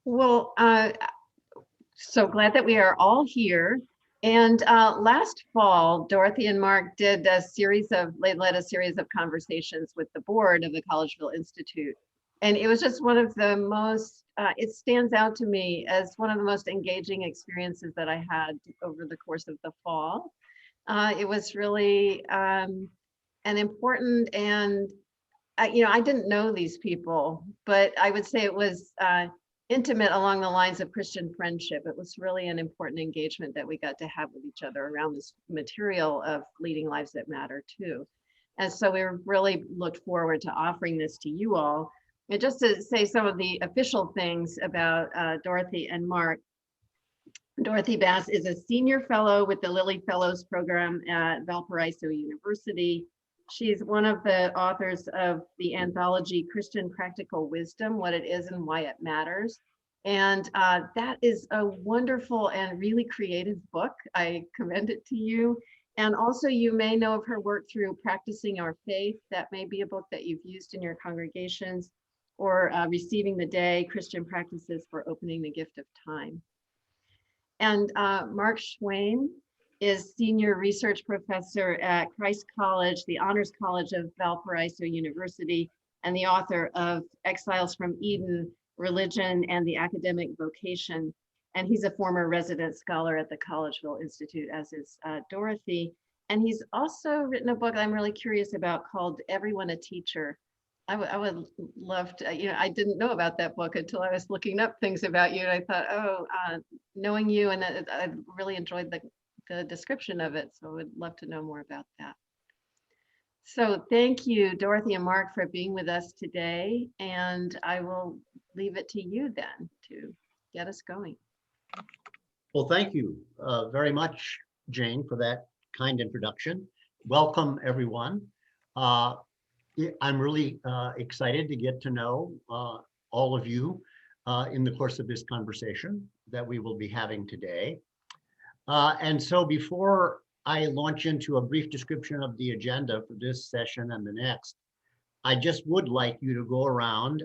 Well, so glad that we are all here. And last fall, Dorothy and Mark did led a series of conversations with the board of the Collegeville Institute. And it was just one of the most, it stands out to me as one of the most engaging experiences that I had over the course of the fall. It was really an important and I didn't know these people, but I would say it was intimate along the lines of Christian friendship. It was really an important engagement that we got to have with each other around this material of leading lives that matter too. And so we really looked forward to offering this to you all. And just to say some of the official things about Dorothy and Mark, Dorothy Bass is a senior fellow with the Lilly Fellows Program at Valparaiso University. She's one of the authors of the anthology Christian Practical Wisdom, What It Is and Why It Matters. And that is a wonderful and really creative book. I commend it to you. And also you may know of her work through Practicing Our Faith. That may be a book that you've used in your congregations, or Receiving the Day, Christian Practices for Opening the Gift of Time. And Mark Schwehn is senior research professor at Christ College, the Honors College of Valparaiso University, and the author of Exiles from Eden, Religion and the Academic Vocation. And he's a former resident scholar at the Collegeville Institute, as is Dorothy. And he's also written a book I'm really curious about called Everyone a Teacher. I would love to, I didn't know about that book until I was looking up things about you. And I thought, knowing you, and I really enjoyed the description of it. So I would love to know more about that. So thank you, Dorothy and Mark, for being with us today. And I will leave it to you then to get us going. Well, thank you very much, Jane, for that kind introduction. Welcome, everyone. I'm really excited to get to know all of you in the course of this conversation that we will be having today. And so before I launch into a brief description of the agenda for this session and the next, I just would like you to go around.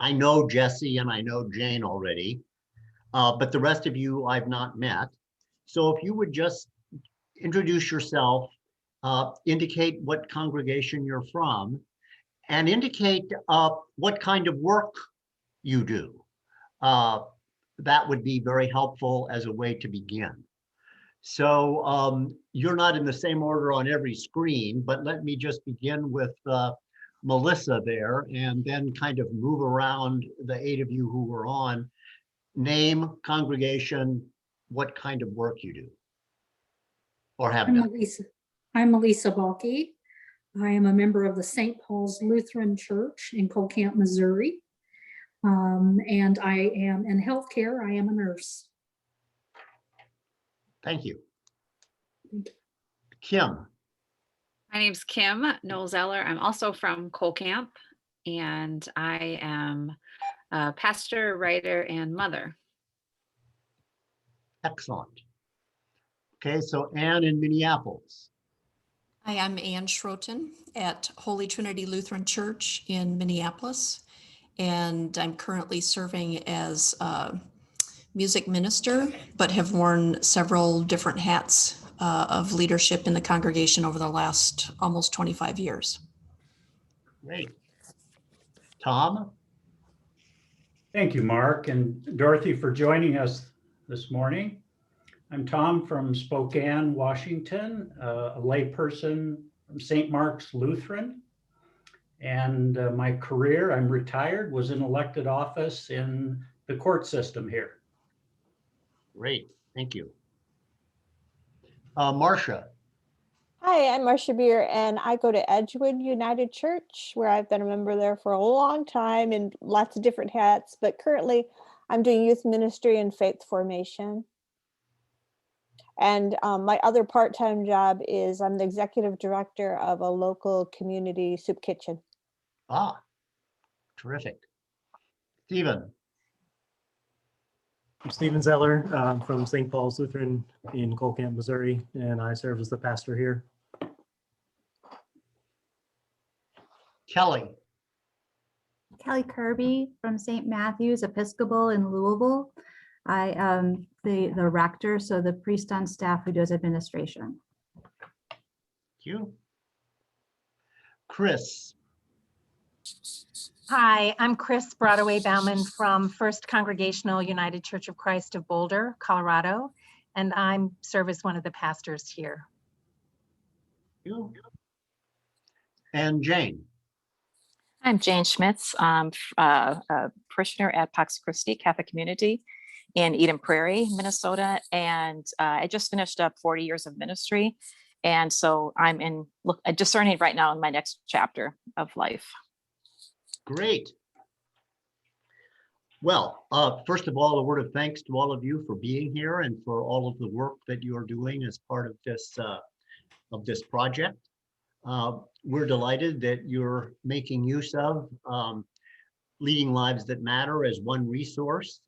I know Jesse and I know Jane already, but the rest of you I've not met. So if you would just introduce yourself, indicate what congregation you're from, and indicate what kind of work you do. That would be very helpful as a way to begin. So you're not in the same order on every screen, but let me just begin with Melissa there and then kind of move around the 8 of you who were on. Name, congregation, what kind of work you do or have done. I'm Melissa Balke. I am a member of the St. Paul's Lutheran Church in Colcamp, Missouri. And I am in healthcare. I am a nurse. Thank you. Kim. My name's Kim Noel-Zeller. I'm also from Colcamp, and I am a pastor, writer, and mother. Excellent. Okay, so Ann in Minneapolis. Hi, I'm Ann Schroten at Holy Trinity Lutheran Church in Minneapolis, and I'm currently serving as a music minister, but have worn several different hats of leadership in the congregation over the last almost 25 years. Great. Tom? Thank you, Mark and Dorothy, for joining us this morning. I'm Tom from Spokane, Washington, a layperson from St. Mark's Lutheran. And my career, I'm retired, was in elected office in the court system here. Great, thank you. Marcia. Hi, I'm Marcia Beer, and I go to Edgewood United Church, where I've been a member there for a long time in lots of different hats, but currently I'm doing youth ministry and faith formation. And my other part-time job is I'm the executive director of a local community soup kitchen. Ah, terrific. Stephen. I'm Stephen Zeller from St. Paul's Lutheran in Colcamp, Missouri, and I serve as the pastor here. Kelly. Kelly Kirby from St. Matthew's Episcopal in Louisville. I am the rector, so the priest on staff who does administration. Thank you. Chris. Hi, I'm Chris Broadway Bauman from First Congregational United Church of Christ of Boulder, Colorado, and I'm serve as one of the pastors here. Thank you. And Jane. I'm Jane Schmitz. I'm a parishioner at Pax Christi Catholic Community in Eden Prairie, Minnesota. And I just finished up 40 years of ministry. And so I'm discerning right now in my next chapter of life. Great. Well, first of all, a word of thanks to all of you for being here and for all of the work that you are doing as part of this project. We're delighted that you're making use of Leading Lives That Matter as one resource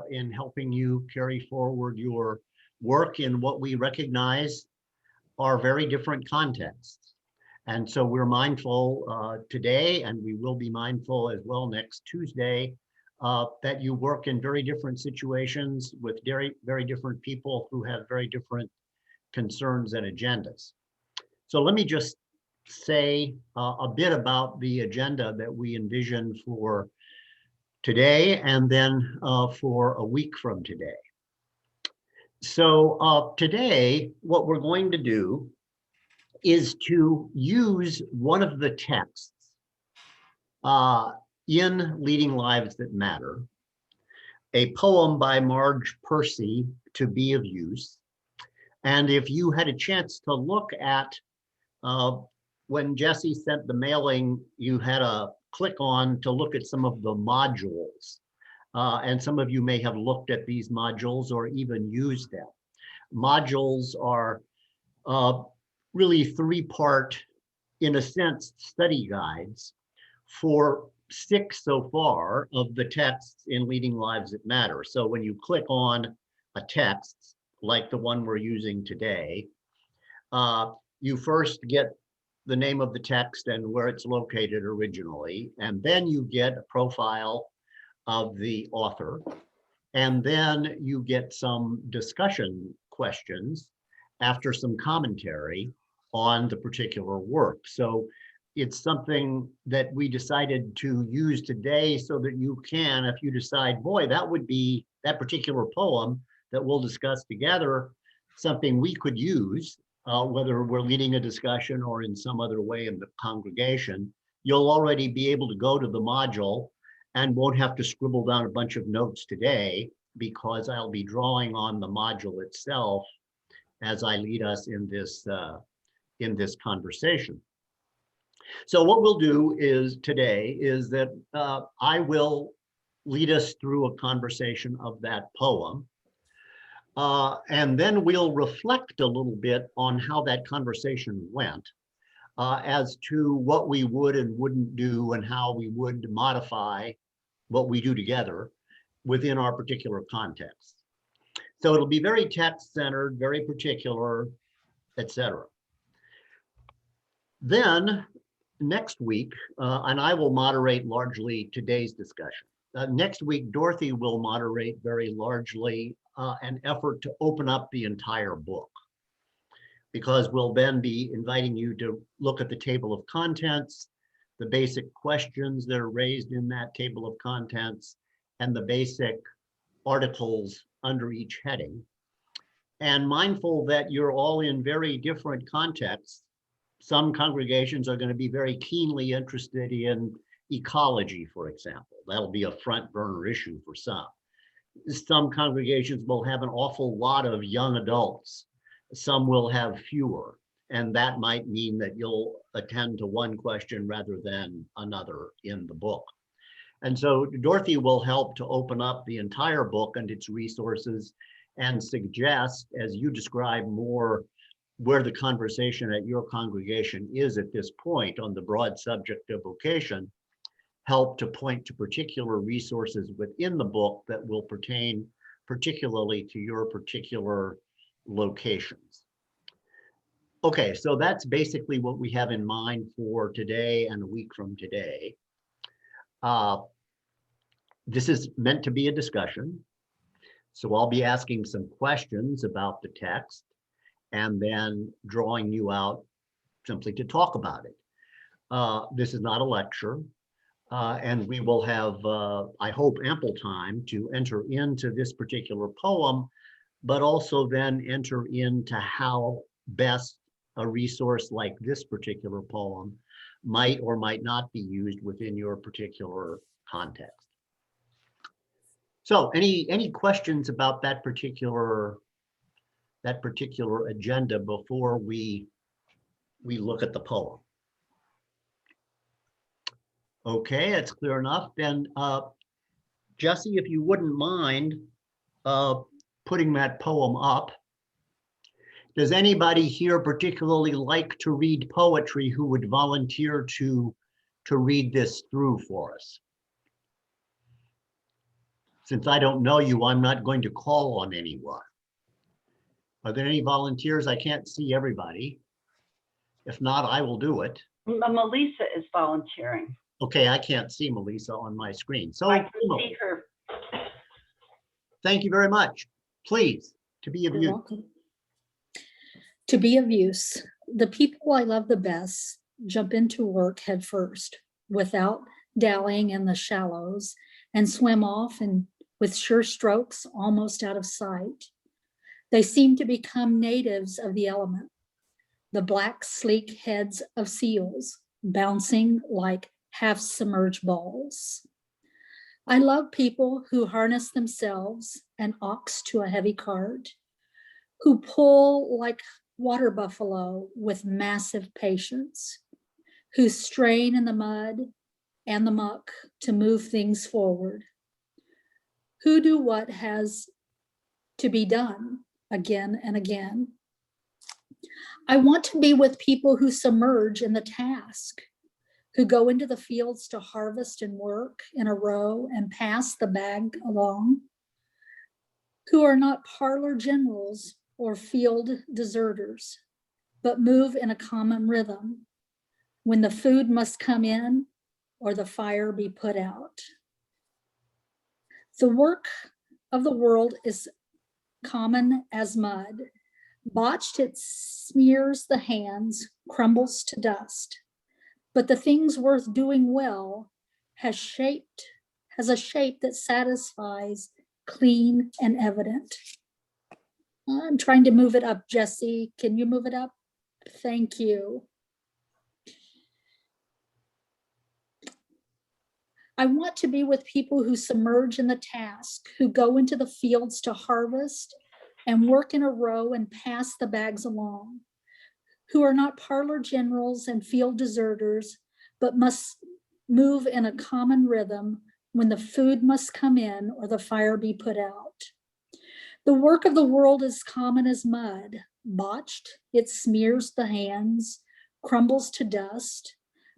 in helping you carry forward your work in what we recognize are very different contexts. And so we're mindful today, and we will be mindful as well next Tuesday, that you work in very different situations with very, very different people who have very different concerns and agendas. So let me just say a bit about the agenda that we envision for today and then for a week from today. So today, what we're going to do is to use one of the texts in Leading Lives That Matter, a poem by Marge Percy, To Be of Use. And if you had a chance to look at when Jesse sent the mailing, you had a click on to look at some of the modules. And some of you may have looked at these modules or even used them. Modules are really three-part, in a sense, study guides for 6 so far of the texts in Leading Lives That Matter. So when you click on a text, like the one we're using today, you first get the name of the text and where it's located originally, and then you get a profile of the author, and then you get some discussion questions after some commentary on the particular work. So it's something that we decided to use today so that you can, if you decide, boy, that would be that particular poem that we'll discuss together, something we could use, whether we're leading a discussion or in some other way in the congregation, you'll already be able to go to the module and won't have to scribble down a bunch of notes today, because I'll be drawing on the module itself as I lead us in this conversation. So what we'll do is today is that I will lead us through a conversation of that poem. And then we'll reflect a little bit on how that conversation went as to what we would and wouldn't do and how we would modify what we do together within our particular context. So it'll be very text-centered, very particular, etc. Then next week, and I will moderate largely today's discussion. Next week, Dorothy will moderate very largely an effort to open up the entire book, because we'll then be inviting you to look at the table of contents, the basic questions that are raised in that table of contents, and the basic articles under each heading. And mindful that you're all in very different contexts. Some congregations are going to be very keenly interested in ecology, for example. That'll be a front burner issue for some. Some congregations will have an awful lot of young adults. Some will have fewer. And that might mean that you'll attend to one question rather than another in the book. And so Dorothy will help to open up the entire book and its resources and suggest, as you describe more, where the conversation at your congregation is at this point on the broad subject of vocation, help to point to particular resources within the book that will pertain particularly to your particular locations. Okay, so that's basically what we have in mind for today and a week from today. This is meant to be a discussion. So I'll be asking some questions about the text and then drawing you out simply to talk about it. This is not a lecture, and we will have, I hope, ample time to enter into this particular poem, but also then enter into how best a resource like this particular poem might or might not be used within your particular context. So any questions about that particular agenda before we look at the poem? Okay, that's clear enough. Then Jesse, if you wouldn't mind putting that poem up. Does anybody here particularly like to read poetry who would volunteer to read this through for us? Since I don't know you, I'm not going to call on anyone. Are there any volunteers? I can't see everybody. If not, I will do it. Melissa is volunteering. Okay, I can't see Melissa on my screen. So I can see her. Thank you very much. Please, to be of You're use. welcome. To be of use, the people I love the best jump into work head first, without dallying in the shallows, and swim off and with sure strokes almost out of sight. They seem to become natives of the element, the black sleek heads of seals bouncing like half-submerged balls. I love people who harness themselves an ox to a heavy cart, who pull like water buffalo with massive patience, who strain in the mud and the muck to move things forward, who do what has to be done again and again. I want to be with people who submerge in the task, who go into the fields to harvest and work in a row and pass the bag along, who are not parlor generals or field deserters, but move in a common rhythm when the food must come in or the fire be put out. The work of the world is common as mud. Botched, it smears the hands, crumbles to dust. But the things worth doing well has a shape that satisfies, clean and evident. I'm trying to move it up, Jesse. Can you move it up? Thank you. I want to be with people who submerge in the task, who go into the fields to harvest and work in a row and pass the bags along, who are not parlor generals and field deserters, but must move in a common rhythm when the food must come in or the fire be put out. The work of the world is common as mud. Botched, it smears the hands, crumbles to dust,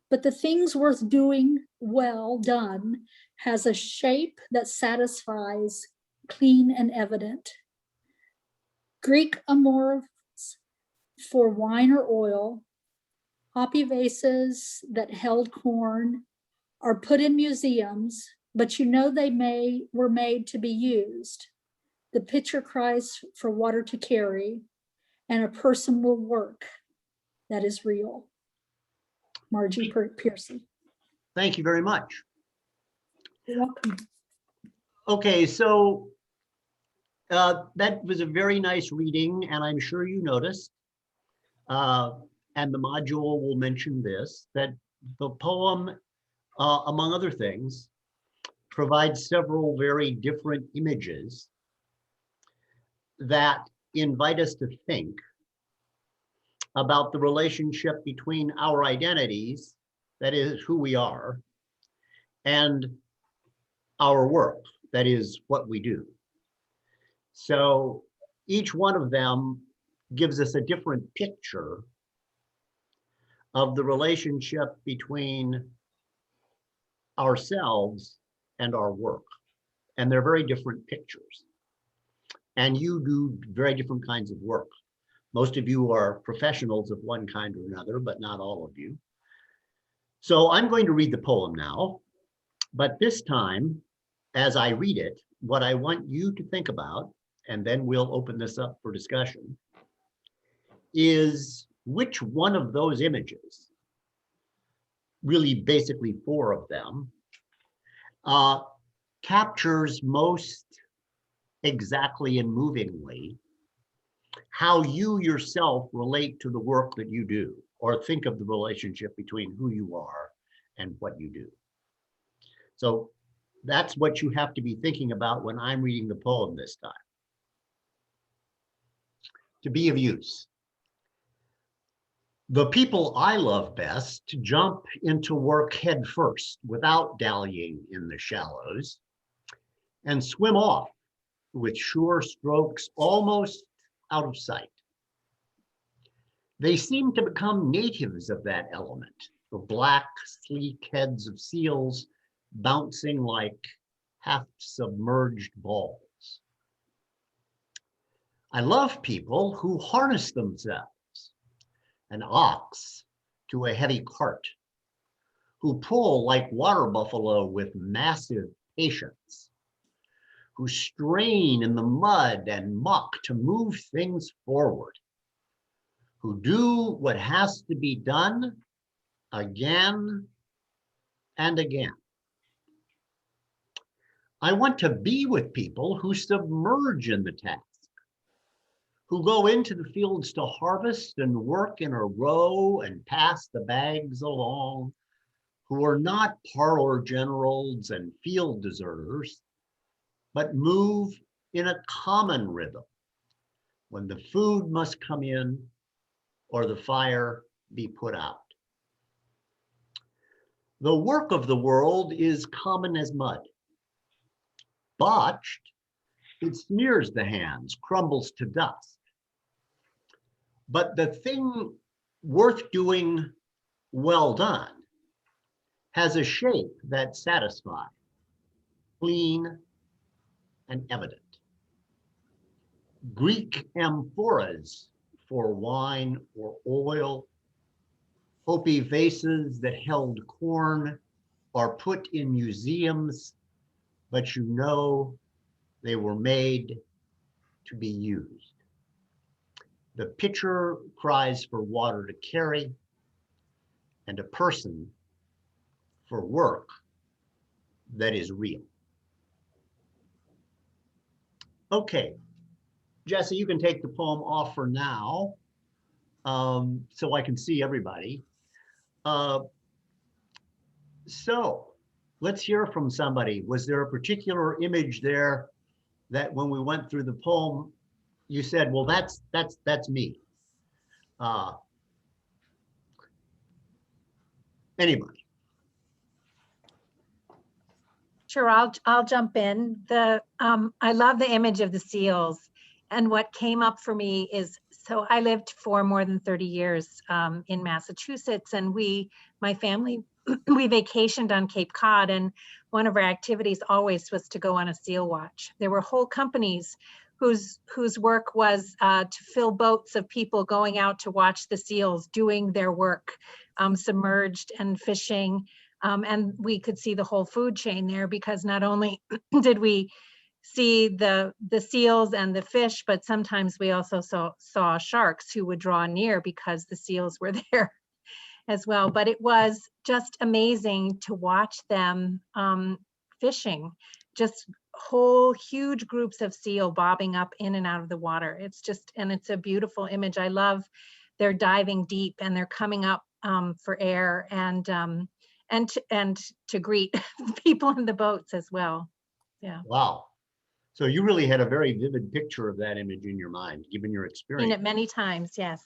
but the things worth doing well done has a shape that satisfies, clean and evident. Greek amorphs for wine or oil, hoppy vases that held corn are put in museums, but you know they were made to be used. The pitcher cries for water to carry, and a person will work that is real. Margie Pearson. Thank you very much. You're welcome. Okay, so that was a very nice reading, and I'm sure you noticed, and the module will mention this, that the poem, among other things, provides several very different images that invite us to think about the relationship between our identities, that is who we are, and our work, that is what we do. So each one of them gives us a different picture of the relationship between ourselves and our work. And they're very different pictures. And you do very different kinds of work. Most of you are professionals of one kind or another, but not all of you. So I'm going to read the poem now. But this time, as I read it, what I want you to think about, and then we'll open this up for discussion, is which one of those images, really basically 4 of them, captures most exactly and movingly how you yourself relate to the work that you do, or think of the relationship between who you are and what you do. So that's what you have to be thinking about when I'm reading the poem this time. To be of use. The people I love best jump into work head first without dallying in the shallows and swim off with sure strokes almost out of sight. They seem to become natives of that element, the black, sleek heads of seals bouncing like half-submerged balls. I love people who harness themselves, an ox to a heavy cart, who pull like water buffalo with massive patience, who strain in the mud and muck to move things forward, who do what has to be done again and again. I want to be with people who submerge in the task, who go into the fields to harvest and work in a row and pass the bags along, who are not parlor generals and field deserters, but move in a common rhythm when the food must come in or the fire be put out. The work of the world is common as mud. Botched, it smears the hands, crumbles to dust. But the thing worth doing well done has a shape that satisfies, clean and evident. Greek amphoras for wine or oil, Hopi vases that held corn are put in museums, but you know they were made to be used. The pitcher cries for water to carry, and a person for work that is real. Okay, Jesse, you can take the poem off for now, so I can see everybody. So let's hear from somebody. Was there a particular image there that when we went through the poem, you said, well, that's me? Anybody? Sure, I'll jump in. I love the image of the seals. And what came up for me is, so I lived for more than 30 years in Massachusetts, and my family, we vacationed on Cape Cod, and one of our activities always was to go on a seal watch. There were whole companies whose work was to fill boats of people going out to watch the seals doing their work, submerged and fishing. And we could see the whole food chain there, because not only did we see the seals and the fish, but sometimes we also saw sharks who would draw near because the seals were there as well. But it was just amazing to watch them fishing, just whole huge groups of seal bobbing up in and out of the water. It's just, and it's a beautiful image. I love they're diving deep and they're coming up for air and to greet people in the boats as well. Yeah. Wow. So you really had a very vivid picture of that image in your mind, given your experience. Seen it many times, yes.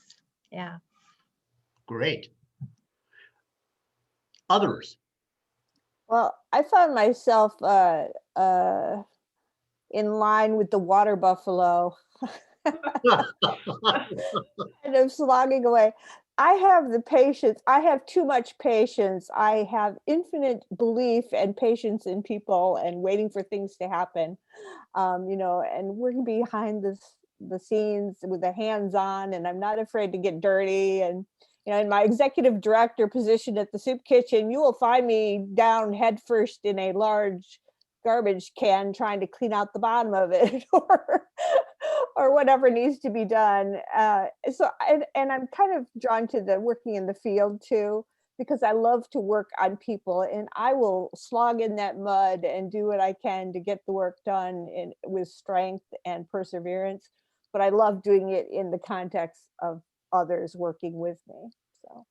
Yeah. Great. Others? Well, I found myself in line with the water buffalo, kind of slogging away. I have the patience. I have too much patience. I have infinite belief and patience in people and waiting for things to happen. And working behind the scenes with the hands on, and I'm not afraid to get dirty and in my executive director position at the soup kitchen, you will find me down headfirst in a large garbage can trying to clean out the bottom of it or whatever needs to be done. And I'm kind of drawn to the working in the field too, because I love to work on people, and I will slog in that mud and do what I can to get the work done with strength and perseverance. But I love doing it in the context of others working with me. So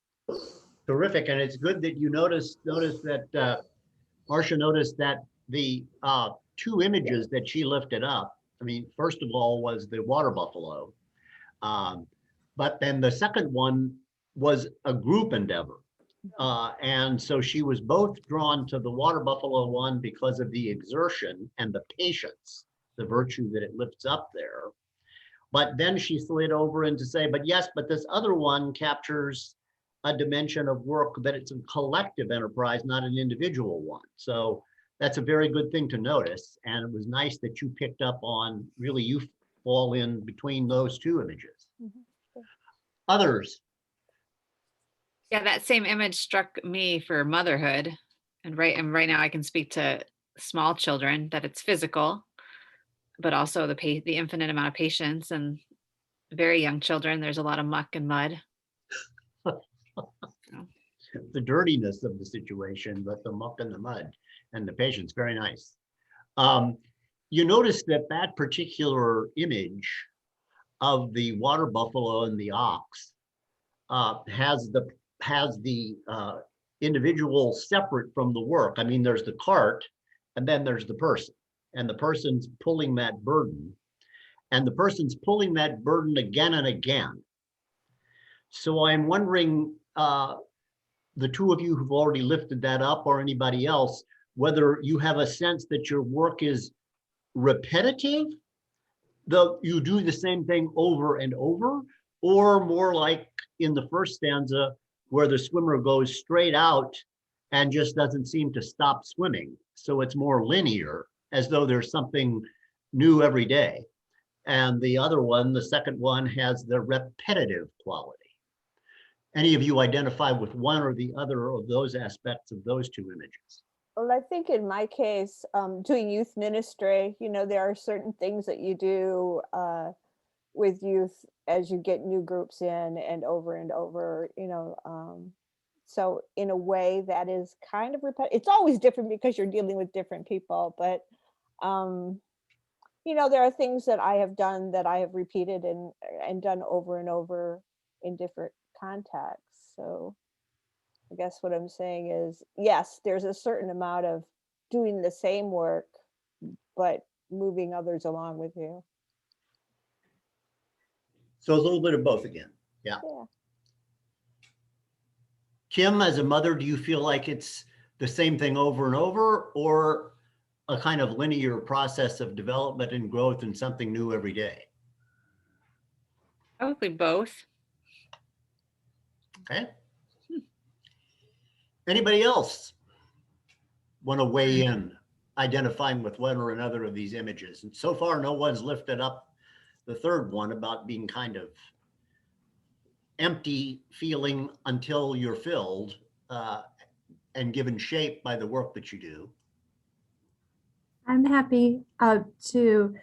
Terrific. And it's good that you noticed that Marcia noticed that the two images that she lifted up, I mean, first of all was the water buffalo. But then the second one was a group endeavor. And so she was both drawn to the water buffalo one because of the exertion and the patience, the virtue that it lifts up there. But then she slid over and to say, but yes, but this other one captures a dimension of work that it's a collective enterprise, not an individual one. So that's a very good thing to notice. And it was nice that you picked up on, really, you fall in between those two images. Mm-hmm. Others? Yeah, that same image struck me for motherhood. And right now I can speak to small children, that it's physical, but also the infinite amount of patience, and very young children, there's a lot of muck and mud. The dirtiness of the situation, but the muck and the mud and the patience, very nice. You notice that particular image of the water buffalo and the ox has the individual separate from the work. I mean, there's the cart and then there's the person, and the person's pulling that burden, and the person's pulling that burden again and again. So I'm wondering, the two of you who've already lifted that up, or anybody else, whether you have a sense that your work is repetitive, though you do the same thing over and over, or more like in the first stanza where the swimmer goes straight out and just doesn't seem to stop swimming. So it's more linear, as though there's something new every day. And the other one, the second one, has the repetitive quality. Any of you identify with one or the other of those aspects of those two images? Well, I think in my case, doing youth ministry, there are certain things that you do with youth as you get new groups in and over, so in a way that is kind of repetitive. It's always different because you're dealing with different people, but there are things that I have done that I have repeated and done over and over in different contexts. So I guess what I'm saying is, yes, there's a certain amount of doing the same work, but moving others along with you. So a little bit of both again. Yeah. Kim, as a mother, do you feel like it's the same thing over and over, or a kind of linear process of development and growth and something new every day? Probably both. Okay. Anybody else want to weigh in, identifying with one or another of these images? And so far, no one's lifted up the third one about being kind of empty feeling until you're filled and given shape by the work that you do. I'm happy to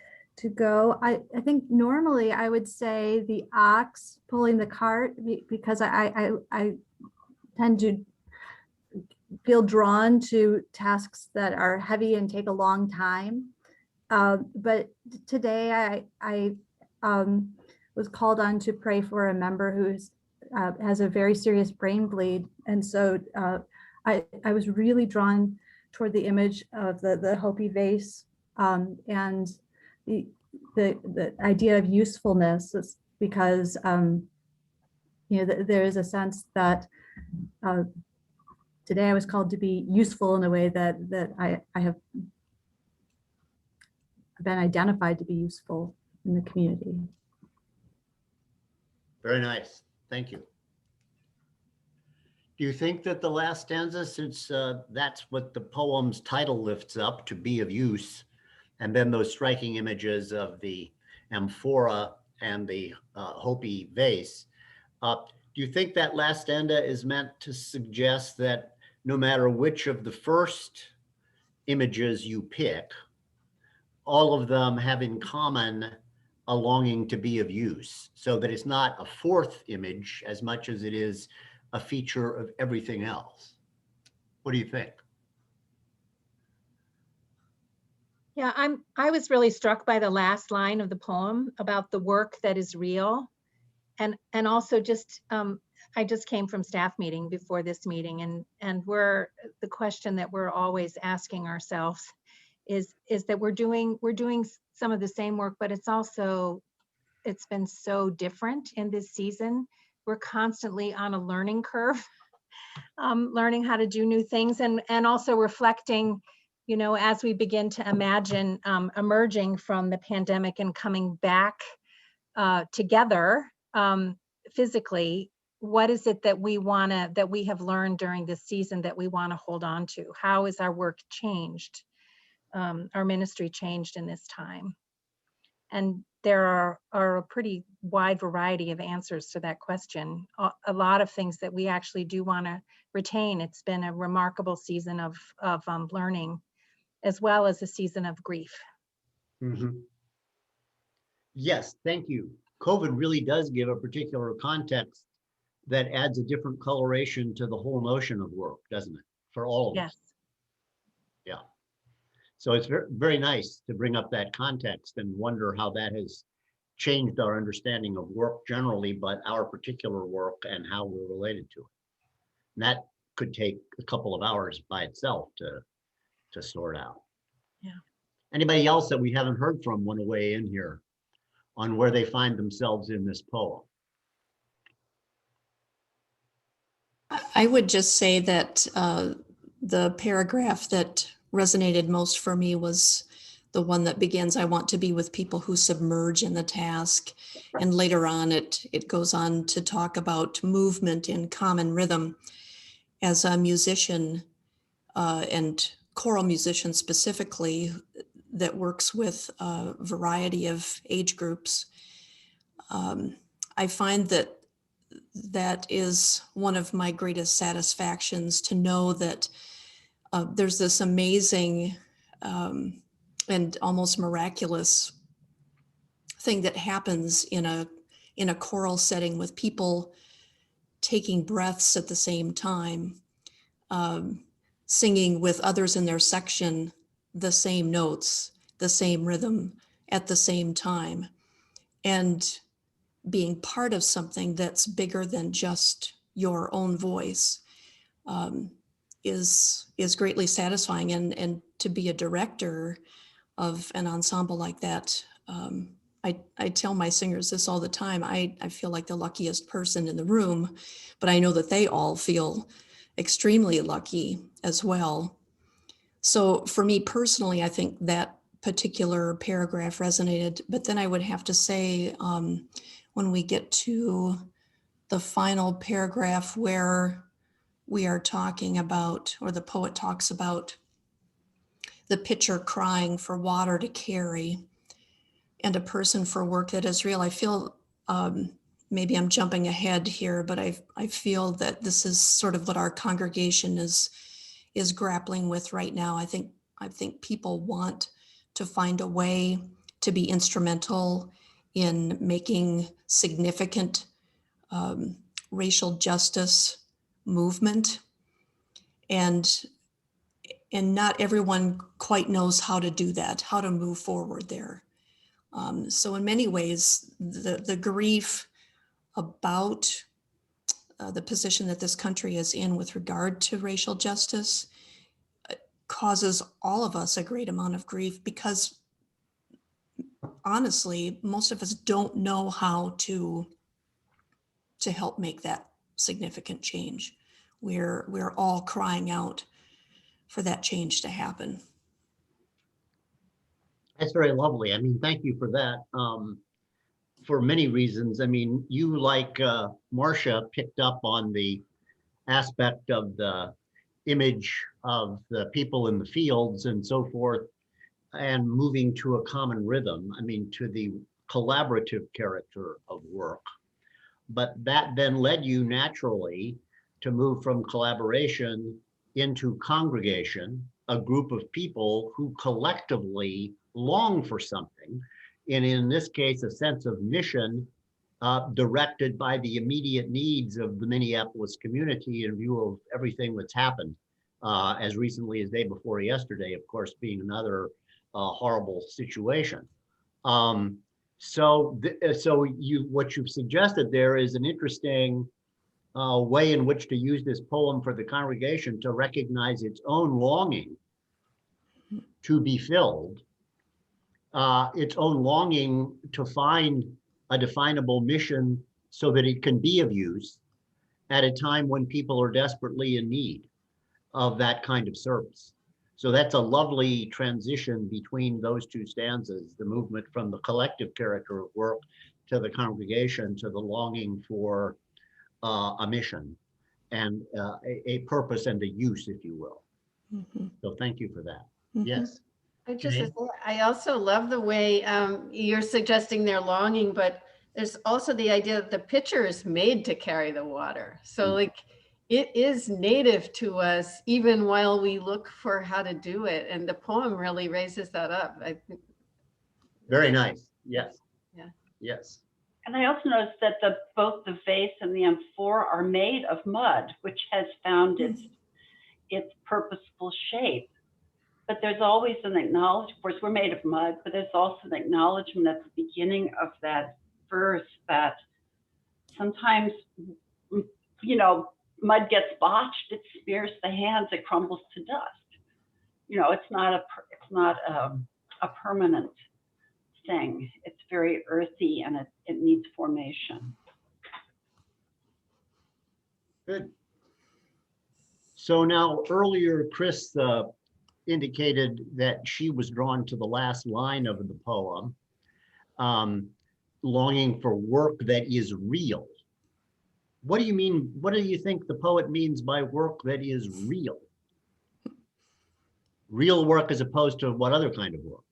go. I think normally I would say the ox pulling the cart, because I tend to feel drawn to tasks that are heavy and take a long time. But today I was called on to pray for a member who has a very serious brain bleed. And so I was really drawn toward the image of the Hopi vase and the idea of usefulness, is because there is a sense that today I was called to be useful in a way that I have been identified to be useful in the community. Very nice. Thank you. Do you think that the last stanza, since that's what the poem's title lifts up, to be of use, and then those striking images of the amphora and the Hopi vase, Do you think that last enda is meant to suggest that no matter which of the first images you pick, all of them have in common a longing to be of use, so that it's not a fourth image as much as it is a feature of everything else? What do you think? Yeah, I was really struck by the last line of the poem about the work that is real. And also just, I just came from staff meeting before this meeting, and the question that we're always asking ourselves is that we're doing some of the same work, but it's been so different in this season. We're constantly on a learning curve, learning how to do new things, and also reflecting, you know, as we begin to imagine emerging from the pandemic and coming back together physically. What is it that we have learned during this season that we want to hold on to? How is our work changed? Our ministry changed in this time? And there are a pretty wide variety of answers to that question. A lot of things that we actually do want to retain. It's been a remarkable season of learning, as well as a season of grief. Mm-hmm. Yes, thank you. COVID really does give a particular context that adds a different coloration to the whole notion of work, doesn't it? For all of us. Yes. Yeah. So it's very, very nice to bring up that context and wonder how that has changed our understanding of work generally, but our particular work and how we're related to it. And that could take a couple of hours by itself to sort out. Yeah. Anybody else that we haven't heard from want to weigh in here on where they find themselves in this poem? I would just say that the paragraph that resonated most for me was the one that begins, "I want to be with people who submerge in the task." And later on, it goes on to talk about movement in common rhythm. As a musician, and choral musician specifically, that works with a variety of age groups, I find that is one of my greatest satisfactions, to know that there's this amazing and almost miraculous thing that happens in a choral setting, with people taking breaths at the same time, singing with others in their section the same notes, the same rhythm at the same time, and being part of something that's bigger than just your own voice is greatly satisfying. And to be a director of an ensemble like that, I tell my singers this all the time. I feel like the luckiest person in the room, but I know that they all feel extremely lucky as well. So for me personally, I think that particular paragraph resonated. But then I would have to say, when we get to the final paragraph where we are talking about, or the poet talks about, the pitcher crying for water to carry and a person for work that is real, I feel, maybe I'm jumping ahead here, but I feel that this is sort of what our congregation is grappling with right now. I think people want to find a way to be instrumental in making significant racial justice movement, and not everyone quite knows how to do that, how to move forward there. So in many ways, the grief about the position that this country is in with regard to racial justice causes all of us a great amount of grief, because honestly, most of us don't know how to help make that significant change. We're all crying out for that change to happen. That's very lovely. I mean, thank you for that. For many reasons. I mean, you, like Marcia, picked up on the aspect of the image of the people in the fields and so forth, and moving to a common rhythm. I mean, to the collaborative character of work. but that then led you naturally to move from collaboration into congregation, a group of people who collectively long for something. And in this case, a sense of mission directed by the immediate needs of the Minneapolis community in view of everything that's happened as recently as day before yesterday, of course, being another horrible situation. So what you've suggested there is an interesting way in which to use this poem for the congregation to recognize its own longing to be filled, its own longing to find a definable mission so that it can be of use at a time when people are desperately in need of that kind of service. So that's a lovely transition between those two stanzas, the movement from the collective character of work to the congregation, to the longing for a mission and a purpose and a use, if you will. Mhm. So thank you for that. Mhm. Yes. Jane? I also love the way you're suggesting they're longing, but there's also the idea that the pitcher is made to carry the water. So like it is native to us even while we look for how to do it. And the poem really raises that up. I think. Very nice. Yes. Yeah. Yes. And I also noticed that both the vase and the amphora are made of mud, which has found its purposeful shape. But there's always an acknowledgement, of course, we're made of mud, but there's also an acknowledgement at the beginning of that verse that sometimes, mud gets botched, it smears the hands, it crumbles to dust. It's not a permanent thing. It's very earthy and it needs formation. Good. So now earlier, Chris indicated that she was drawn to the last line of the poem, longing for work that is real. What do you mean? What do you think the poet means by work that is real? Real work as opposed to what other kind of work?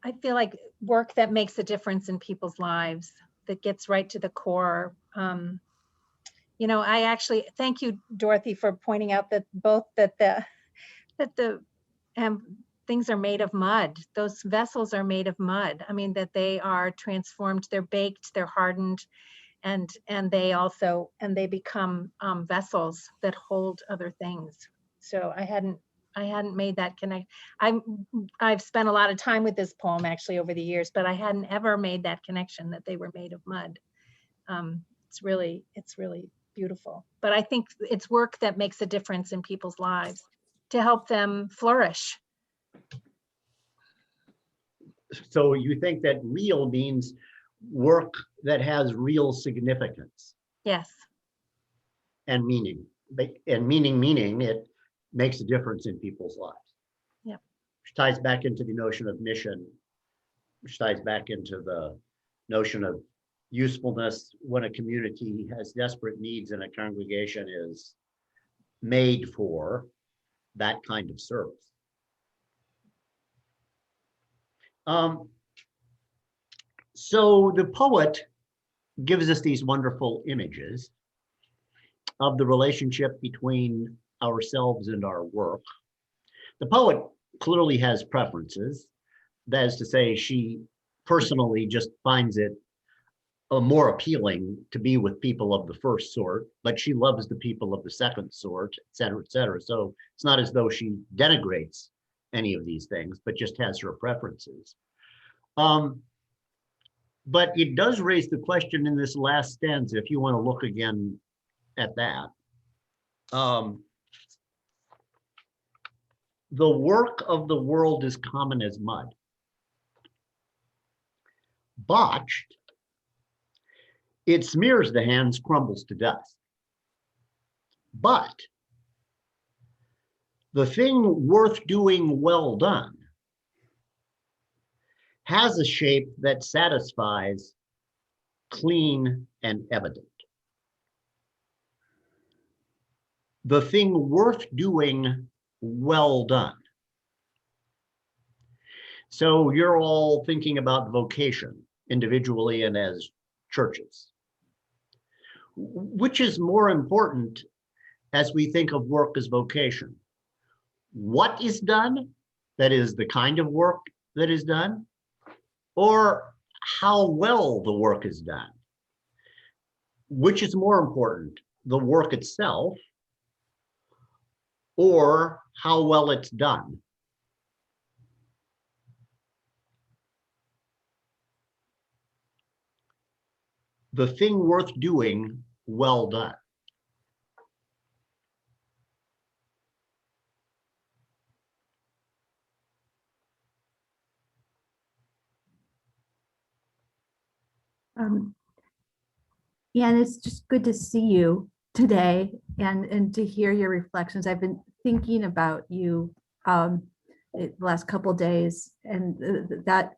I feel like work that makes a difference in people's lives, that gets right to the core. I actually thank you, Dorothy, for pointing out that the things are made of mud. Those vessels are made of mud. I mean, that they are transformed, they're baked, they're hardened, and they become vessels that hold other things. So I hadn't made that connect. I've spent a lot of time with this poem actually over the years, but I hadn't ever made that connection that they were made of mud. It's really beautiful. But I think it's work that makes a difference in people's lives to help them flourish. So you think that real means work that has real significance? Yes. And meaning. And meaning it makes a difference in people's lives. Yeah. Which ties back into the notion of mission, which ties back into the notion of usefulness when a community has desperate needs and a congregation is made for that kind of service. So the poet gives us these wonderful images of the relationship between ourselves and our work. The poet clearly has preferences. That is to say, she personally just finds it more appealing to be with people of the first sort, but she loves the people of the second sort, et cetera, et cetera. So it's not as though she denigrates any of these things, but just has her preferences. But it does raise the question in this last stanza, if you want to look again at that. The work of the world is common as mud. Botched, it smears the hands, crumbles to dust. But the thing worth doing well done has a shape that satisfies, clean and evident. The thing worth doing well done. So you're all thinking about vocation individually and as churches. Which is more important as we think of work as vocation? What is done, that is the kind of work that is done, or how well the work is done? Which is more important, the work itself or how well it's done? The thing worth doing, well done. And it's just good to see you today and to hear your reflections. I've been thinking about you the last couple days, and that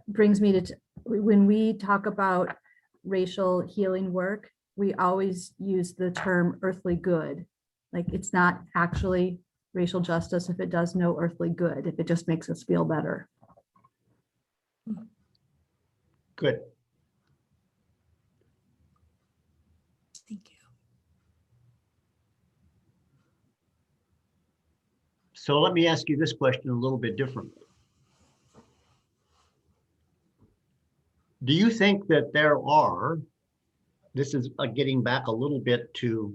brings me to when we talk about racial healing work, we always use the term earthly good. Like, it's not actually racial justice if it does no earthly good, if it just makes us feel better. Good. Thank you. So let me ask you this question a little bit differently. Do you think that there are, this is getting back a little bit to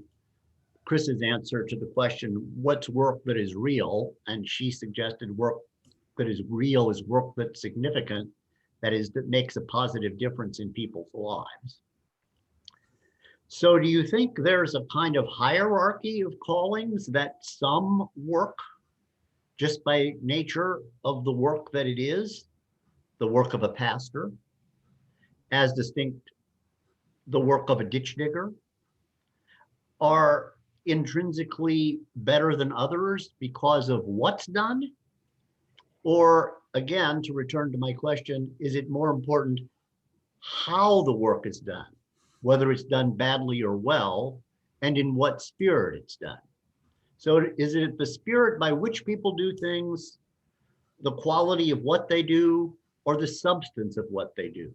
Chris's answer to the question, what's work that is real? And she suggested work that is real is work that's significant, that makes a positive difference in people's lives. So do you think there's a kind of hierarchy of callings, that some work, just by nature of the work that it is, the work of a pastor, as distinct the work of a ditch digger, are intrinsically better than others because of what's done? Or again, to return to my question, is it more important how the work is done, whether it's done badly or well, and in what spirit it's done? So is it the spirit by which people do things, the quality of what they do, or the substance of what they do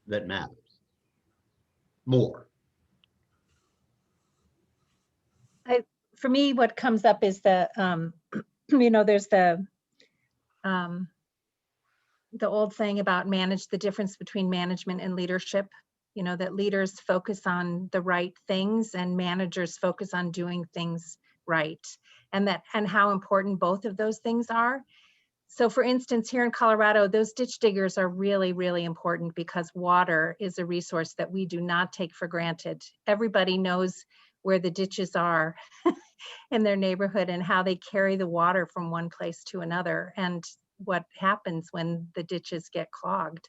that matters more? For me, what comes up is the, there's the old saying about manage the difference between management and leadership, that leaders focus on the right things and managers focus on doing things right, and how important both of those things are. So for instance, here in Colorado, those ditch diggers are really, really important because water is a resource that we do not take for granted. Everybody knows where the ditches are in their neighborhood and how they carry the water from one place to another, and what happens when the ditches get clogged.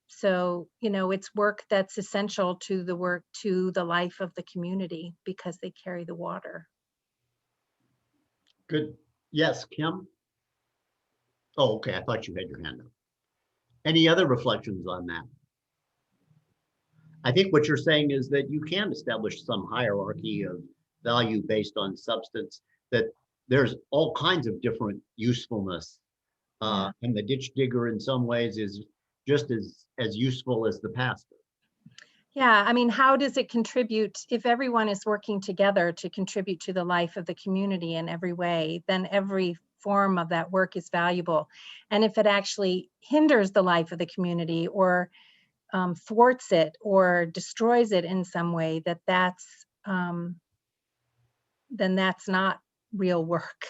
So, it's work that's essential to the life of the community because they carry the water. Good. Yes, Kim? Oh, okay. I thought you had your hand up. Any other reflections on that? I think what you're saying is that you can establish some hierarchy of value based on substance, that there's all kinds of different usefulness. And the ditch digger in some ways is just as useful as the pastor. Yeah, I mean, how does it contribute? If everyone is working together to contribute to the life of the community in every way, then every form of that work is valuable. And if it actually hinders the life of the community or thwarts it or destroys it in some way, then that's not real work.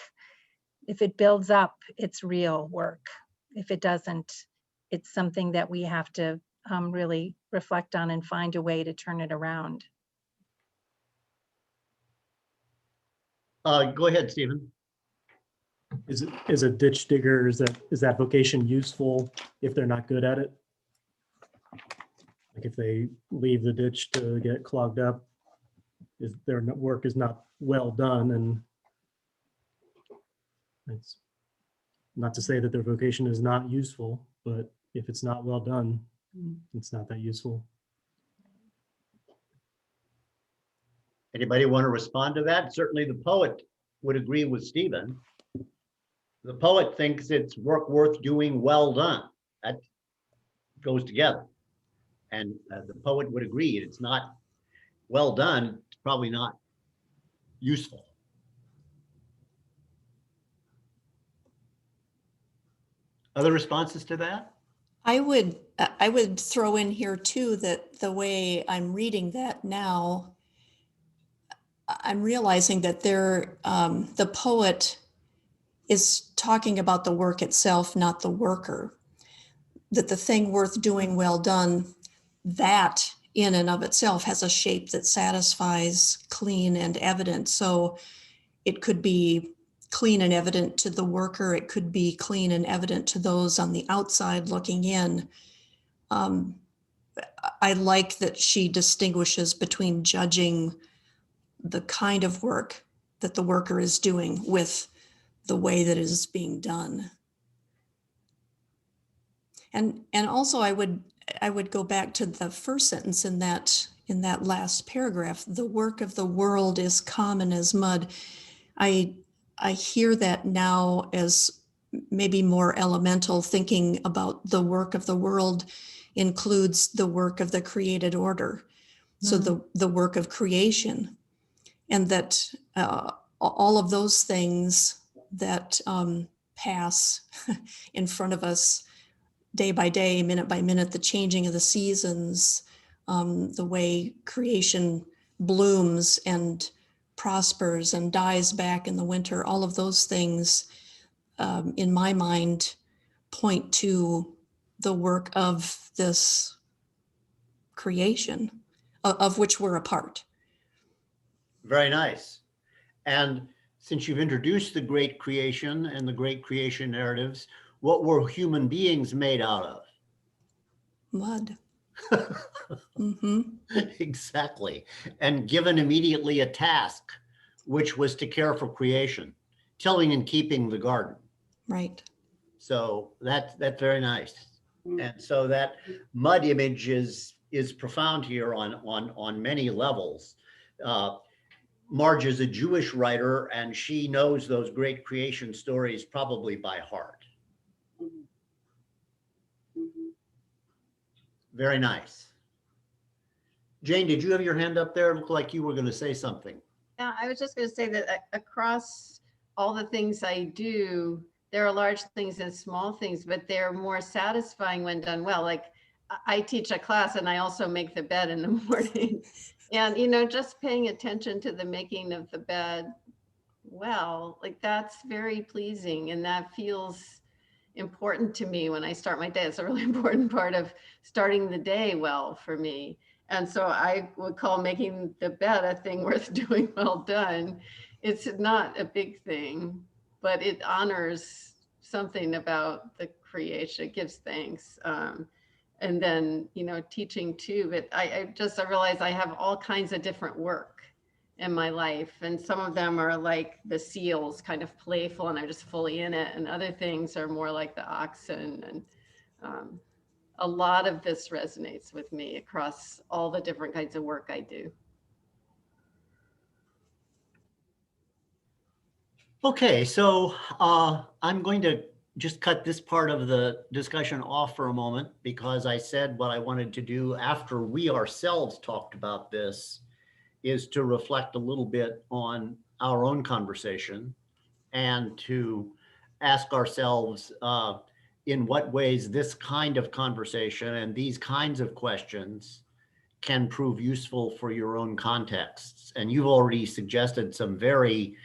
If it builds up, it's real work. If it doesn't, it's something that we have to really reflect on and find a way to turn it around. Go ahead, Stephen. Is a ditch digger, is that vocation useful if they're not good at it? Like if they leave the ditch to get clogged up, is their work is not well done, and it's not to say that their vocation is not useful, but if it's not well done, it's not that useful. Anybody want to respond to that? Certainly the poet would agree with Stephen. The poet thinks it's work worth doing well done. That goes together. And the poet would agree, it's not well done, it's probably not useful. Other responses to that? I would throw in here too that the way I'm reading that now, I'm realizing that the poet is talking about the work itself, not the worker. That the thing worth doing well done, that in and of itself has a shape that satisfies, clean and evident. So it could be clean and evident to the worker. It could be clean and evident to those on the outside looking in. I like that she distinguishes between judging the kind of work that the worker is doing with the way that it is being done. And also I would go back to the first sentence in that last paragraph. The work of the world is common as mud. I hear that now as maybe more elemental, thinking about the work of the world includes the work of the created order. So the work of creation, and that all of those things that pass in front of us day by day, minute by minute, the changing of the seasons, the way creation blooms and prospers and dies back in the winter, all of those things, in my mind, point to the work of this creation, of which we're a part. Very nice. And since you've introduced the great creation and the great creation narratives, what were human beings made out of? Mud. Mm-hmm. Exactly. And given immediately a task, which was to care for creation, tilling and keeping the garden. Right. So that's very nice. And so that mud image is profound here on many levels. Marge is a Jewish writer, and she knows those great creation stories probably by heart. Very nice. Jane, did you have your hand up there? It looked like you were going to say something. Yeah, I was just going to say that across all the things I do, there are large things and small things, but they're more satisfying when done well. Like I teach a class and I also make the bed in the morning. And, you know, just paying attention to the making of the bed well, like that's very pleasing, and that feels important to me when I start my day. It's a really important part of starting the day well for me. And so I would call making the bed a thing worth doing well done. It's not a big thing, but it honors something about the creation. It gives thanks. And then, you know, teaching too, but I realize I have all kinds of different work in my life. And some of them are like the seals, kind of playful, and I'm just fully in it. And other things are more like the oxen. And a lot of this resonates with me across all the different kinds of work I do. Okay, so I'm going to just cut this part of the discussion off for a moment, because I said what I wanted to do after we ourselves talked about this is to reflect a little bit on our own conversation and to ask ourselves in what ways this kind of conversation and these kinds of questions can prove useful for your own contexts. And you've already suggested some very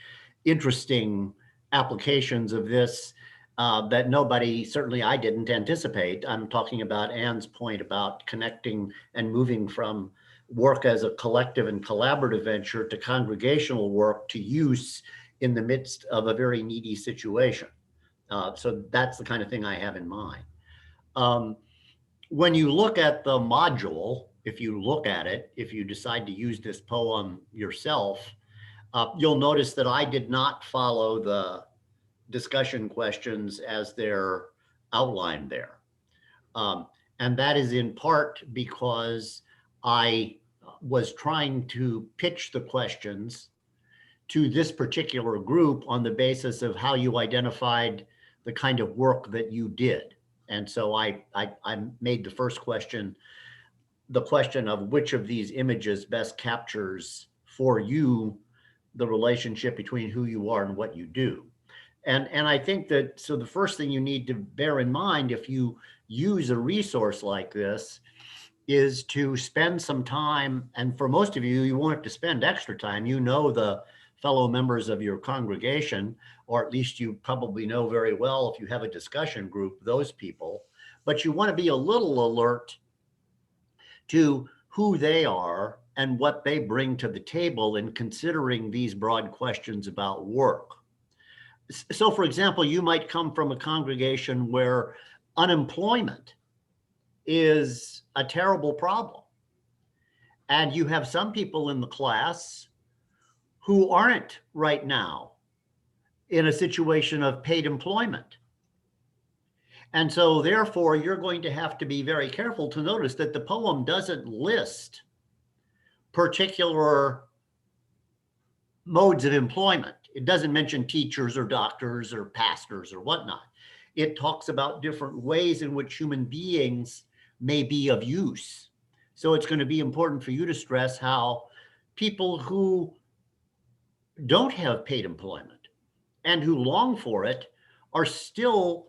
interesting applications of this that nobody, certainly I didn't anticipate. I'm talking about Anne's point about connecting and moving from work as a collective and collaborative venture to congregational work to use in the midst of a very needy situation. So that's the kind of thing I have in mind. When you look at the module, if you look at it, if you decide to use this poem yourself, you'll notice that I did not follow the discussion questions as they're outlined there. And that is in part because I was trying to pitch the questions to this particular group on the basis of how you identified the kind of work that you did. And so I made the first question, the question of which of these images best captures for you the relationship between who you are and what you do. And I think that, so the first thing you need to bear in mind if you use a resource like this is to spend some time, and for most of you, you won't have to spend extra time. You know the fellow members of your congregation, or at least you probably know very well if you have a discussion group, those people, but you want to be a little alert to who they are and what they bring to the table in considering these broad questions about work. So for example, you might come from a congregation where unemployment is a terrible problem. And you have some people in the class who aren't right now in a situation of paid employment. And so therefore, you're going to have to be very careful to notice that the poem doesn't list particular modes of employment. It doesn't mention teachers or doctors or pastors or whatnot. It talks about different ways in which human beings may be of use. So it's going to be important for you to stress how people who don't have paid employment and who long for it are still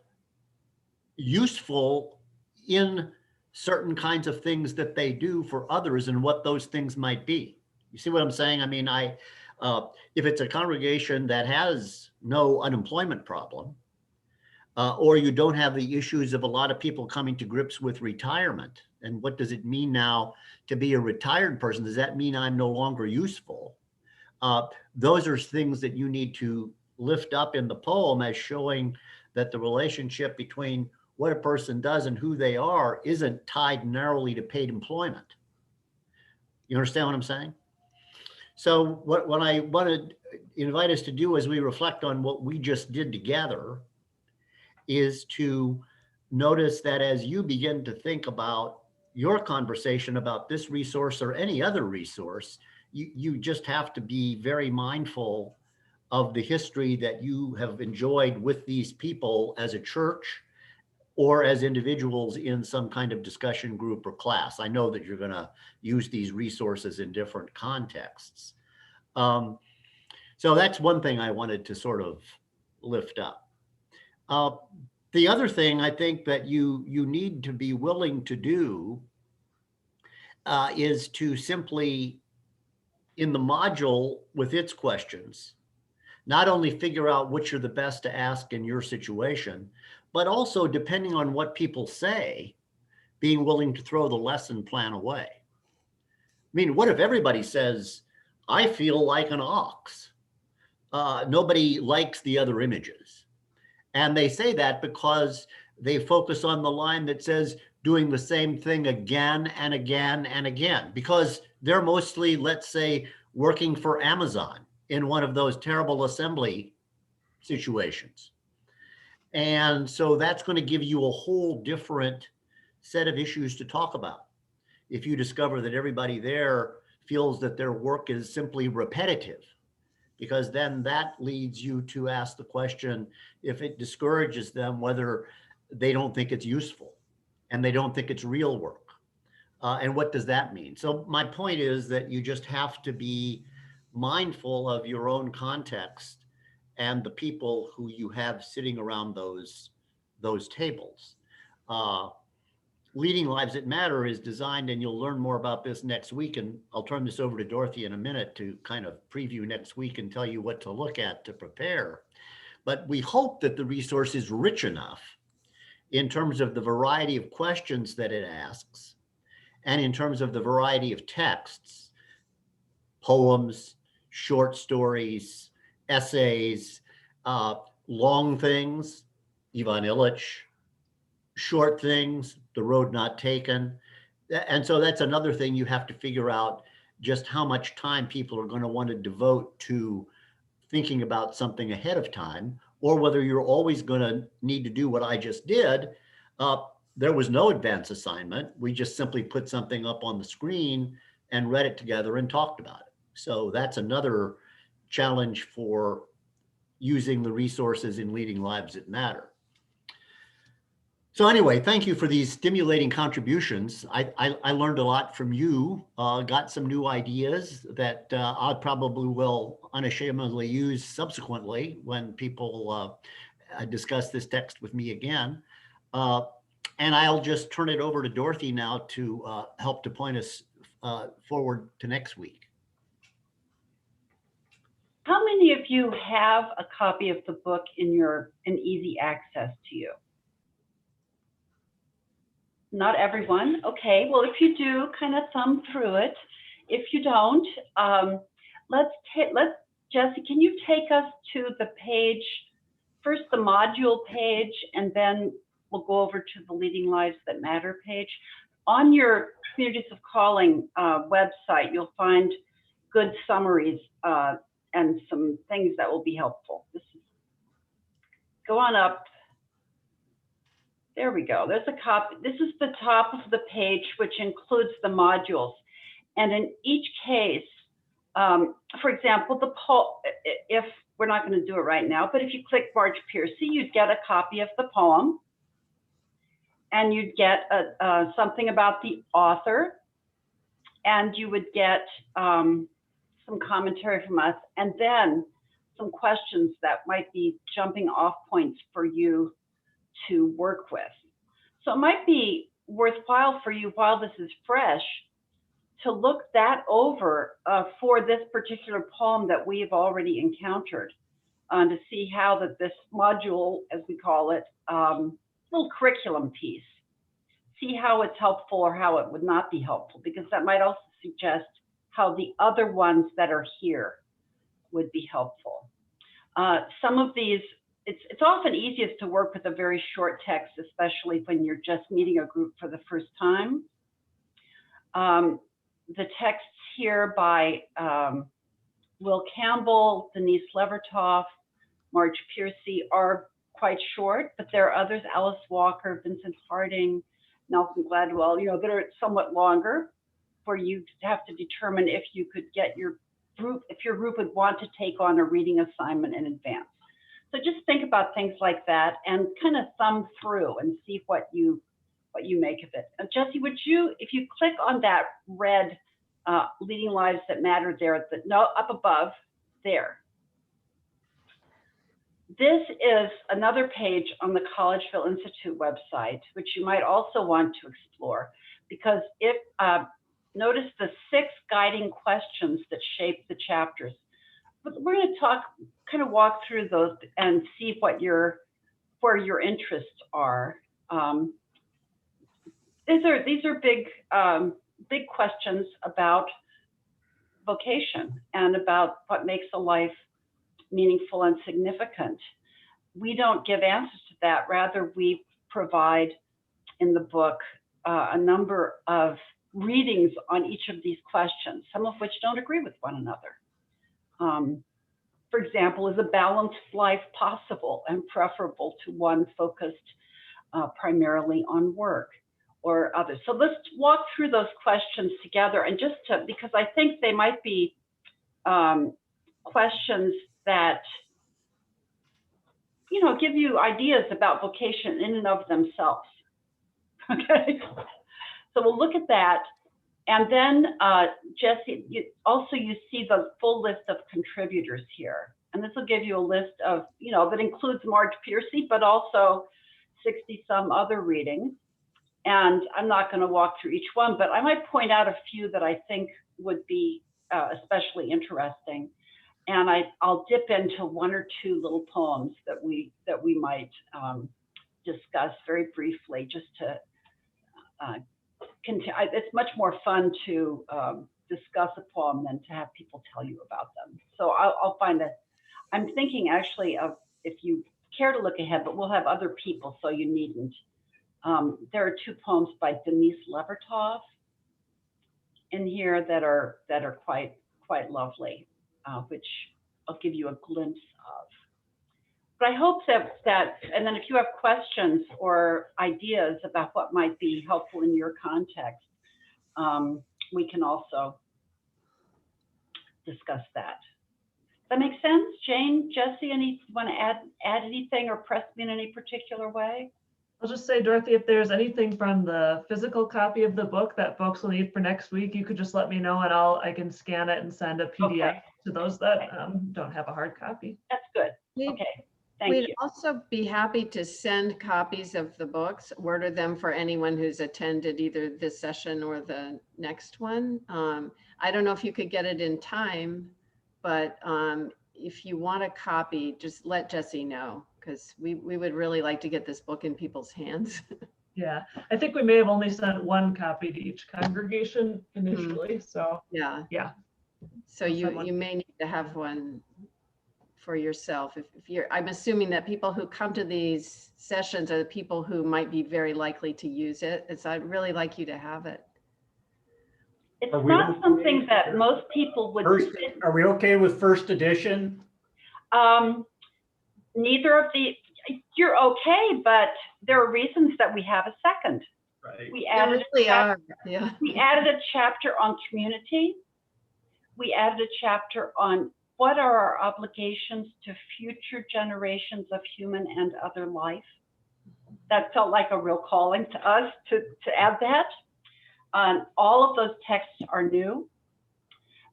useful in certain kinds of things that they do for others and what those things might be. You see what I'm saying? I mean, if it's a congregation that has no unemployment problem, or you don't have the issues of a lot of people coming to grips with retirement, and what does it mean now to be a retired person? Does that mean I'm no longer useful? Those are things that you need to lift up in the poem as showing that the relationship between what a person does and who they are isn't tied narrowly to paid employment. You understand what I'm saying? So what I want to invite us to do as we reflect on what we just did together is to notice that as you begin to think about your conversation about this resource or any other resource, you just have to be very mindful of the history that you have enjoyed with these people as a church or as individuals in some kind of discussion group or class. I know that you're going to use these resources in different contexts. So that's one thing I wanted to sort of lift up. The other thing I think that you need to be willing to do is to simply, in the module with its questions, not only figure out which are the best to ask in your situation, but also, depending on what people say, being willing to throw the lesson plan away. I mean, what if everybody says, I feel like an ox? Nobody likes the other images. And they say that because they focus on the line that says doing the same thing again and again and again, because they're mostly, let's say, working for Amazon in one of those terrible assembly situations. And so that's going to give you a whole different set of issues to talk about. If you discover that everybody there feels that their work is simply repetitive, because then that leads you to ask the question, if it discourages them, whether they don't think it's useful and they don't think it's real work. And what does that mean? So my point is that you just have to be mindful of your own context and the people who you have sitting around those tables. Leading Lives That Matter is designed, and you'll learn more about this next week, and I'll turn this over to Dorothy in a minute to kind of preview next week and tell you what to look at to prepare. But we hope that the resource is rich enough in terms of the variety of questions that it asks, and in terms of the variety of texts, poems, short stories, essays, long things, Ivan Illich, short things, The Road Not Taken. And so that's another thing you have to figure out, just how much time people are going to want to devote to thinking about something ahead of time, or whether you're always going to need to do what I just did. There was no advance assignment. We just simply put something up on the screen and read it together and talked about it. So that's another challenge for using the resources in Leading Lives That Matter. So anyway, thank you for these stimulating contributions. I learned a lot from you, got some new ideas that I probably will unashamedly use subsequently when people discuss this text with me again. And I'll just turn it over to Dorothy now to help to point us forward to next week. How many of you have a copy of the book in easy access to you? Not everyone. Okay, well, if you do, kind of thumb through it. If you don't, Jesse, can you take us to the page, first the module page, and then we'll go over to the Leading Lives That Matter page. On your Communities of Calling website, you'll find good summaries and some things that will be helpful. Go on up. There we go. There's a copy. This is the top of the page, which includes the modules. And in each case, for example, the poem, if we're not going to do it right now, but if you click Marge Piercy, you'd get a copy of the poem. And you'd get something about the author. And you would get some commentary from us. And then some questions that might be jumping off points for you to work with. So it might be worthwhile for you while this is fresh to look that over for this particular poem that we have already encountered to see how that this module, as we call it, little curriculum piece, see how it's helpful or how it would not be helpful, because that might also suggest how the other ones that are here would be helpful. Some of these, it's often easiest to work with a very short text, especially when you're just meeting a group for the first time. The texts here by Will Campbell, Denise Levertov, Marge Piercy are quite short, but there are others, Alice Walker, Vincent Harding, Malcolm Gladwell, that are somewhat longer, where you have to determine if you could get your group, if your group would want to take on a reading assignment in advance. So just think about things like that and kind of thumb through and see what you make of it. Jesse, would you, if you click on that red Leading Lives That Matter there, up above there. This is another page on the Collegeville Institute website, which you might also want to explore, because if notice the 6 guiding questions that shape the chapters. But we're going to walk through those and see where your interests are. These are big questions about vocation and about what makes a life meaningful and significant. We don't give answers to that. Rather, we provide in the book a number of readings on each of these questions, some of which don't agree with one another. For example, is a balanced life possible and preferable to one focused primarily on work or others? So let's walk through those questions together, and because I think they might be questions that give you ideas about vocation in and of themselves. Okay, so we'll look at that. And then, Jesse, you see the full list of contributors here. And this will give you a list of, that includes Marge Piercy, but also 60 some other readings. And I'm not going to walk through each one, but I might point out a few that I think would be especially interesting. And I'll dip into 1 or 2 little poems that we might discuss very briefly, just to it's much more fun to discuss a poem than to have people tell you about them. So I'll find that. I'm thinking actually of, if you care to look ahead, but we'll have other people, so you needn't. There are 2 poems by Denise Levertov in here that are quite lovely, which I'll give you a glimpse of. But I hope that, and then if you have questions or ideas about what might be helpful in your context, we can also discuss that. That makes sense? Jane, Jesse, want to add anything or press me in any particular way? I'll just say, Dorothy, if there's anything from the physical copy of the book that folks will need for next week, you could just let me know and I can scan it and send a PDF Okay. to those that don't have a hard copy. That's good. We'd- Okay, thank We'd you. also be happy to send copies of the books, order them for anyone who's attended either this session or the next one. I don't know if you could get it in time, but if you want a copy, just let Jesse know, because we would really like to get this book in people's hands. Yeah, I think we may have only sent one copy to each congregation initially, so Yeah. yeah. So you may need to have one for yourself. If you're, I'm assuming that people who come to these sessions are the people who might be very likely to use it. So I'd really like you to have it. It's Are we not okay something that most people would. Are we okay with first edition? Neither of the, you're okay, but there are reasons that we have a second. Right. We There added, really are, yeah. we added a chapter on community. We added a chapter on what are our obligations to future generations of human and other life. That felt like a real calling to us to add that. All of those texts are new.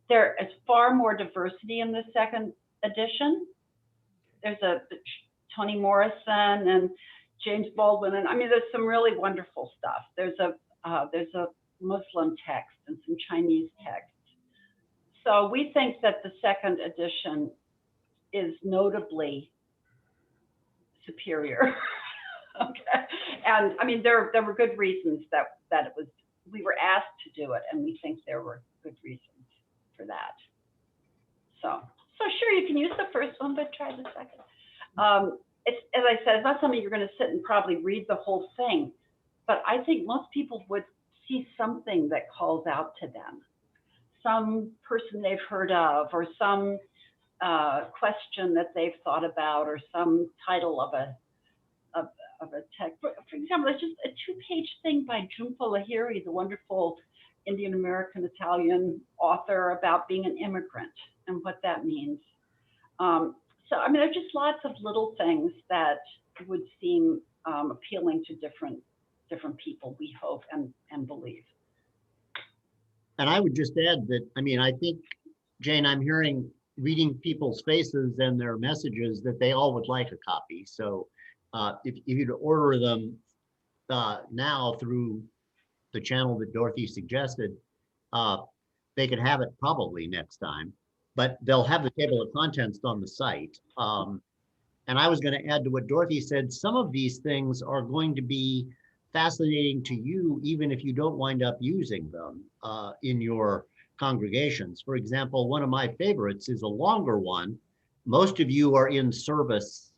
There is far more diversity in the second edition. There's a Toni Morrison and James Baldwin, and I mean, there's some really wonderful stuff. There's a Muslim text and some Chinese text. So we think that the second edition is notably superior. Okay, and I mean, there were good reasons that it was. We were asked to do it, and we think there were good reasons for that. So sure, you can use the first one, but try the second. It's, as I said, it's not something you're going to sit and probably read the whole thing, but I think most people would see something that calls out to them, some person they've heard of, or some question that they've thought about, or some title of a text. For example, it's just a 2-page thing by Jhumpa Lahiri, the wonderful Indian American Italian author, about being an immigrant and what that means. So I mean, there's just lots of little things that would seem appealing to different people, we hope and believe. And I would just add that, I mean, I think, Jane, I'm hearing, reading people's faces and their messages, that they all would like a copy. So if you'd order them now through the channel that Dorothy suggested, they could have it probably next time, but they'll have the table of contents on the site. And I was going to add to what Dorothy said, some of these things are going to be fascinating to you, even if you don't wind up using them in your congregations. For example, one of my favorites is a longer one. Most of you are in service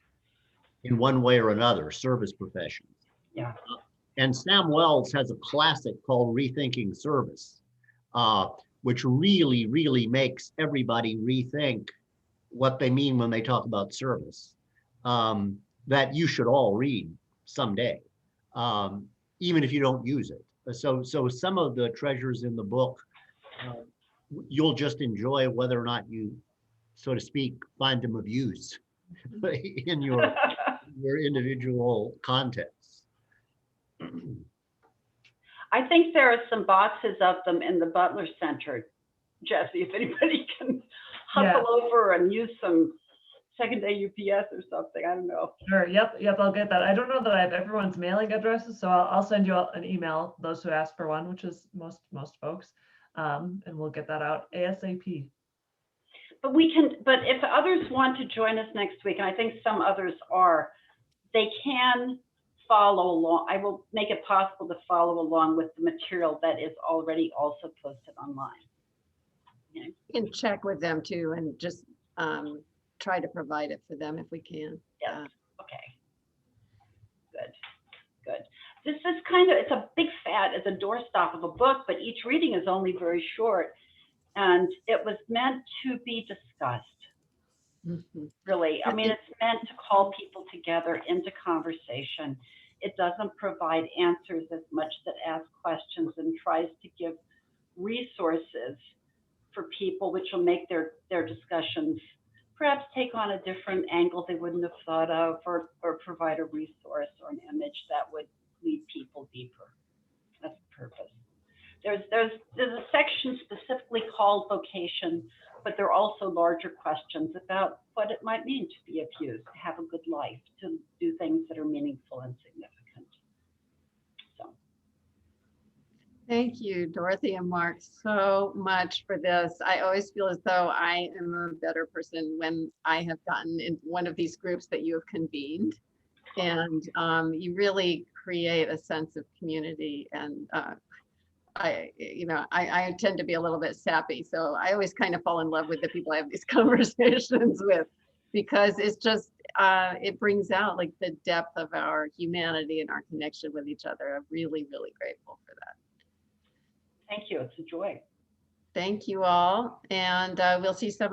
in one way or another, service professions. Yeah. And Sam Wells has a classic called Rethinking Service, which really, really makes everybody rethink what they mean when they talk about service, that you should all read someday, even if you don't use it. So some of the treasures in the book, you'll just enjoy whether or not you, so to speak, find them of use in your individual contexts. I think there are some boxes of them in the Butler Center, Jesse, if anybody can hustle over and use some second-day UPS or something. I don't know. Sure. Yep. I'll get that. I don't know that I have everyone's mailing addresses, so I'll send you an email, those who ask for one, which is most folks, and we'll get that out ASAP. But if others want to join us next week, and I think some others are, they can follow along. I will make it possible to follow along with the material that is already also posted online. You can check with them too, and just try to provide it for them if we can. Yeah. Okay. Good. This is it's a big fat, it's a doorstop of a book, but each reading is only very short. And it was meant to be discussed, really. I mean, it's meant to call people together into conversation. It doesn't provide answers as much that asks questions and tries to give resources for people, which will make their discussions perhaps take on a different angle they wouldn't have thought of, or provide a resource or an image that would lead people deeper. That's the purpose. There's a section specifically called vocation, but there are also larger questions about what it might mean to be of use, to have a good life, to do things that are meaningful and significant. So. Thank you, Dorothy and Mark, so much for this. I always feel as though I am a better person when I have gotten in one of these groups that you have convened. And you really create a sense of community. And I tend to be a little bit sappy. So I always kind of fall in love with the people I have these conversations with, because it's just, it brings out like the depth of our humanity and our connection with each other. I'm really, really grateful for that. Thank you. It's a joy. Thank you all. And we'll see some